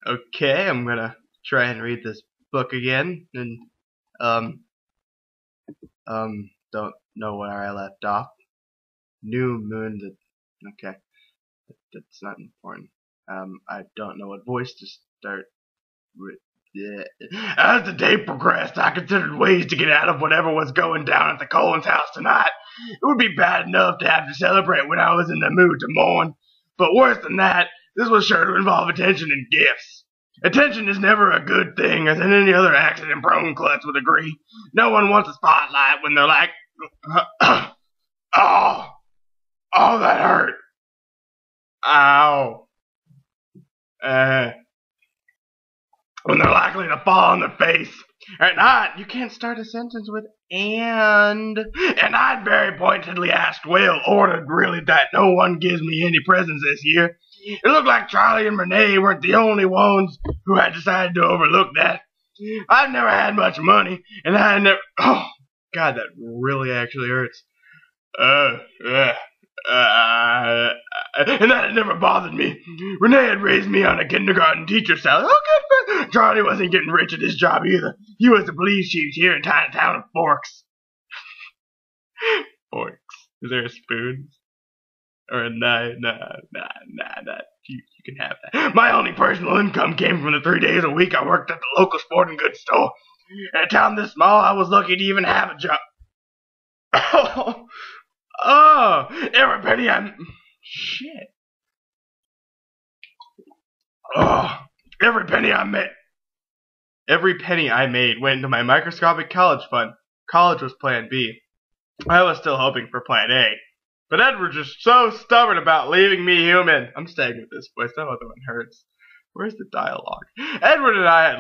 Okay, I'm gonna try and read this book again, and don't know where I left off. New moon. Okay, that's not important. I don't know what voice to start with. Yeah. As the day progressed, I considered ways to get out of whatever was going down at the Collins house tonight. It would be bad enough to have to celebrate when I was in the mood to mourn, but worse than that, this was sure to involve attention and gifts. Attention is never a good thing, as in any other accident-prone klutz would agree. No one wants a spotlight when they're like, oh, that hurt. Ow. When they're likely to fall on their face. At night, you can't start a sentence with and I'd very pointedly asked Will, ordered really that no one gives me any presents this year. It looked like Charlie and Renee weren't the only ones who had decided to overlook that. I've never had much money, and I never... Oh, God, that really actually hurts. And that had never bothered me. Renee had raised me on a kindergarten teacher salary. Okay, Charlie wasn't getting rich at his job either. He was the police chief here in tiny town of Forks. Forks. Is there a spoon? Or a knife? Nah. You can have that. My only personal income came from the 3 days a week I worked at the local sporting goods store. In a town this small, I was lucky to even have a job. Every penny Shit. Every penny I made went into my microscopic college fund. College was plan B. I was still hoping for plan A. But Edward was just so stubborn about leaving me human. I'm staying with this voice. That other one hurts. Where's the dialogue? Edward and I had...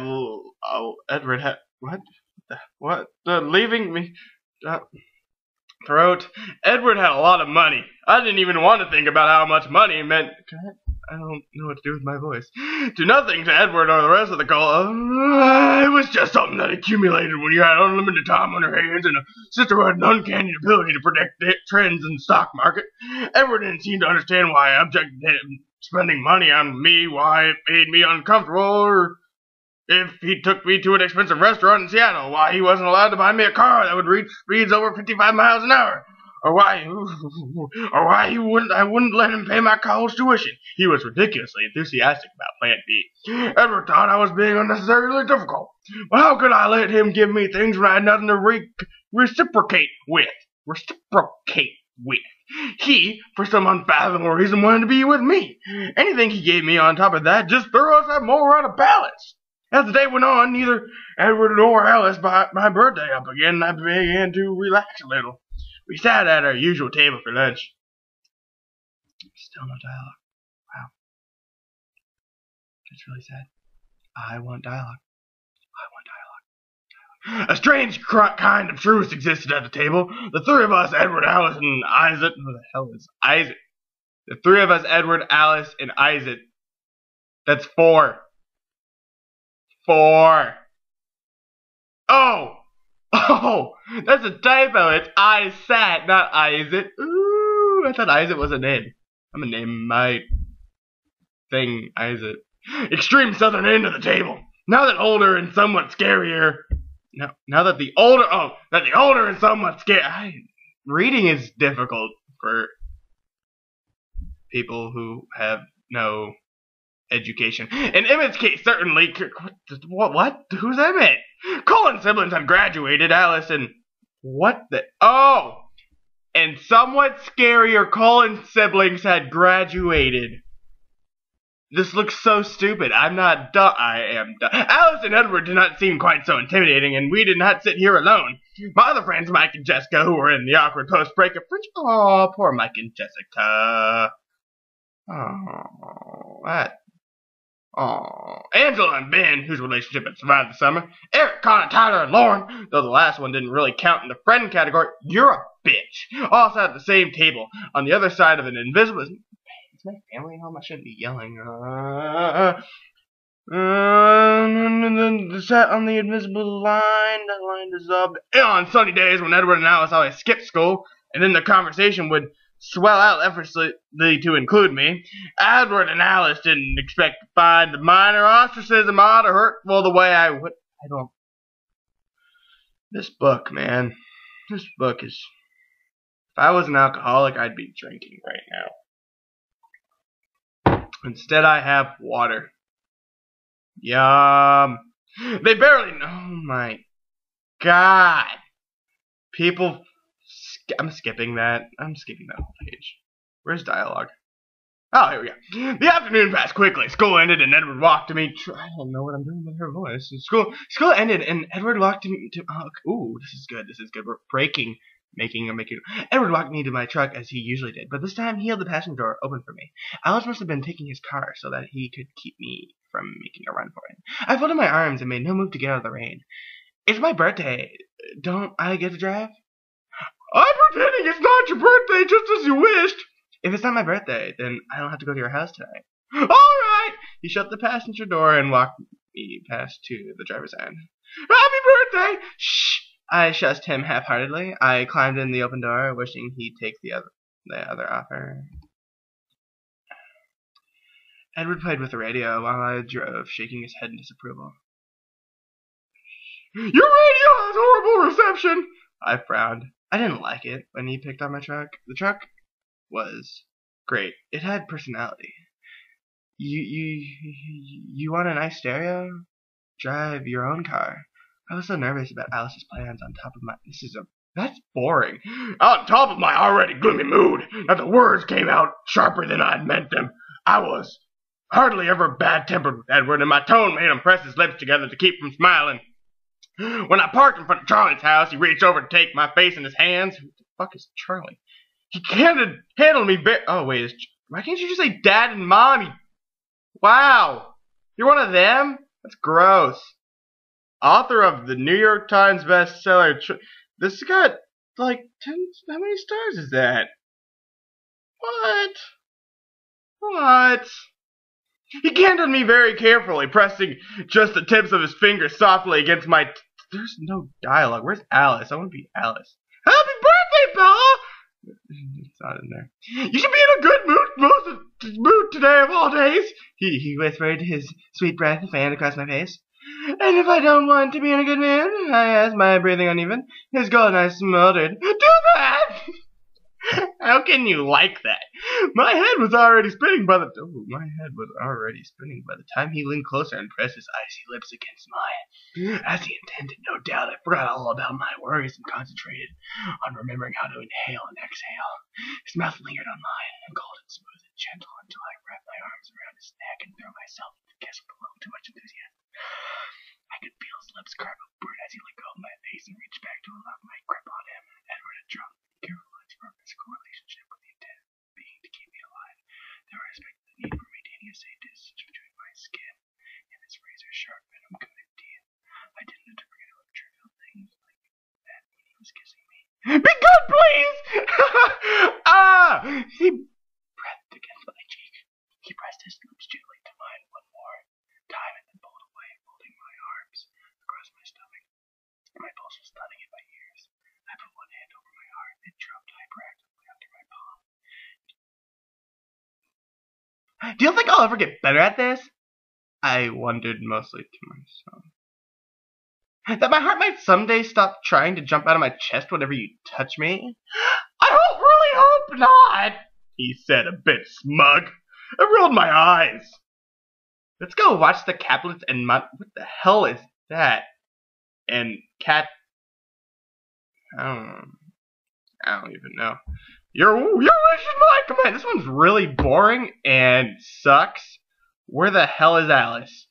What? Leaving me... Throat. Edward had a lot of money. I didn't even want to think about how much money meant. I don't know what to do with my voice. Do nothing to Edward or the rest of the call. It was just something that accumulated when you had unlimited time on your hands and a sister who had an uncanny ability to predict trends in the stock market. Edward didn't seem to understand why I objected to him spending money on me, why it made me uncomfortable, or if he took me to an expensive restaurant in Seattle, why he wasn't allowed to buy me a car that would reach speeds over 55 miles an hour, or why I wouldn't let him pay my college tuition. He was ridiculously enthusiastic about Plan B. Edward thought I was being unnecessarily difficult. Well, how could I let him give me things when I had nothing to reciprocate with? He, for some unfathomable reason, wanted to be with me. Anything he gave me on top of that just threw us more out of balance. As the day went on, neither Edward nor Alice brought my birthday up again, and I began to relax a little. We sat at our usual table for lunch. Still no dialogue. Wow. That's really sad. I want dialogue. A strange kind of truce existed at the table. The three of us, Edward, Alice, and Isaac. Who the hell is Isaac? The three of us, Edward, Alice, and Isaac. That's four. Oh, that's a typo. It's Isaac, not Isaac. Ooh, I thought Isaac was a name. I'm gonna name my thing Isaac. Extreme southern end of the table. Now that the older and somewhat scary. Reading is difficult for people who have no education. In Emmett's case, certainly. What? Who's Emmett? Colin's siblings have graduated. Alice and and somewhat scarier, Colin's siblings had graduated. This looks so stupid. I'm not dumb. I am dumb. Alice and Edward did not seem quite so intimidating, and we did not sit here alone. My other friends, Mike and Jessica, who were in the awkward post-breakup friendship. Oh, poor Mike and Jessica. Angela and Ben, whose relationship had survived the summer. Eric, Connor, Tyler, and Lauren, though the last one didn't really count in the friend category. You're a bitch. All sat at the same table, on the other side of an invisible... Is my family home? I shouldn't be yelling. Sat on the invisible line. That line dissolved. On sunny days when Edward and Alice always skipped school, and then the conversation would swell out effortlessly to include me. Edward and Alice didn't expect to find the minor ostracism odd or hurtful the way I would. I don't. This book, man. This book is. If I was an alcoholic, I'd be drinking right now. Instead, I have water. Yum. They barely know. Oh my God. People. I'm skipping that. I'm skipping that whole page. Where's dialogue? Oh, here we go. The afternoon passed quickly. School ended, and Edward walked to me. I don't know what I'm doing with her voice. School ended, and Edward walked to me. Ooh, this is good. This is good. We're breaking, making. Edward walked me to my truck as he usually did, but this time he held the passenger door open for me. Alice must have been taking his car so that he could keep me from making a run for it. I folded my arms and made no move to get out of the rain. It's my birthday. Don't I get to drive? I'm pretending it's not your birthday, just as you wished. If it's not my birthday, then I don't have to go to your house tonight. All right. He shut the passenger door and walked me past to the driver's end. Happy birthday! Shh! I shushed him half-heartedly. I climbed in the open door, wishing he'd take the other offer. Edward played with the radio while I drove, shaking his head in disapproval. Your radio has horrible reception! I frowned. I didn't like it when he picked on my truck. The truck was great. It had personality. You want a nice stereo? Drive your own car. I was so nervous about Alice's plans on top of my... That's boring. On top of my already gloomy mood, that the words came out sharper than I'd meant them. I was hardly ever bad-tempered with Edward, and my tone made him press his lips together to keep from smiling. When I parked in front of Charlie's house, he reached over to take my face in his hands. Who the fuck is Charlie? He handled me oh, wait. Why can't you just say Dad and Mom? Wow. You're one of them? That's gross. Author of the New York Times bestseller. This got, like, 10... How many stars is that? What? He handled me very carefully, pressing just the tips of his fingers softly against my... There's no dialogue. Where's Alice? I want to be Alice. Happy birthday, Bella! It's not in there. You should be in a good mood today of all days. He whispered, his sweet breath fan across my face. And if I don't want to be in a good mood, I asked, my breathing uneven. His golden eyes smoldered. Do that! How can you like that? My head was already spinning by the time he leaned closer and pressed his icy lips against mine. As he intended, no doubt, I forgot all about my worries and concentrated on remembering how to inhale and exhale. His mouth lingered on mine, cold and smooth and gentle, until I wrapped my arms around his neck and threw myself into the kiss with a little too much enthusiasm. I could feel his lips curve upward as he let go of my face and reached back to unlock my grip on him. Edward had dropped careful for a physical relationship with the intent being to keep me alive. There I respected the need for maintaining a safe distance between my skin and his razor-sharp venom-coated teeth. I didn't want to forget about trivial things like that when he was kissing me. Be good, please! He breathed against my cheek. He pressed his lips gently to mine one more time and then pulled away, folding my arms across my stomach. My pulse was thudding in my ears. I put one hand over my heart and dropped hyperactively under my palm. Do you think I'll ever get better at this? I wondered mostly to myself. That my heart might someday stop trying to jump out of my chest whenever you touch me? I really hope not, he said, a bit smug. I rolled my eyes. Let's go watch the Caplets and what the hell is that? And I don't even know. Your wish is my command. This one's really boring and sucks. Where the hell is Alice?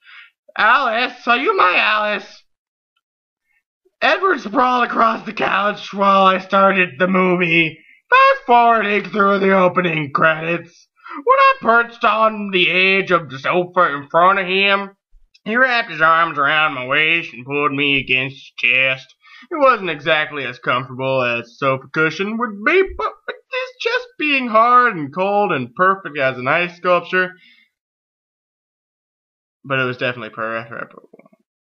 Alice, are you my Alice? Edward sprawled across the couch while I started the movie, fast forwarding through the opening credits. When I perched on the edge of the sofa in front of him, he wrapped his arms around my waist and pulled me against his chest. It wasn't exactly as comfortable as a sofa cushion would be, but with his chest being hard and cold and perfect as an ice sculpture, but it was definitely preferable.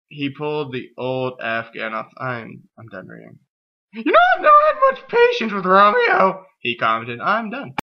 He pulled the old Afghan off. I'm done reading. You know, I've never had much patience with Romeo. He commented, I'm done.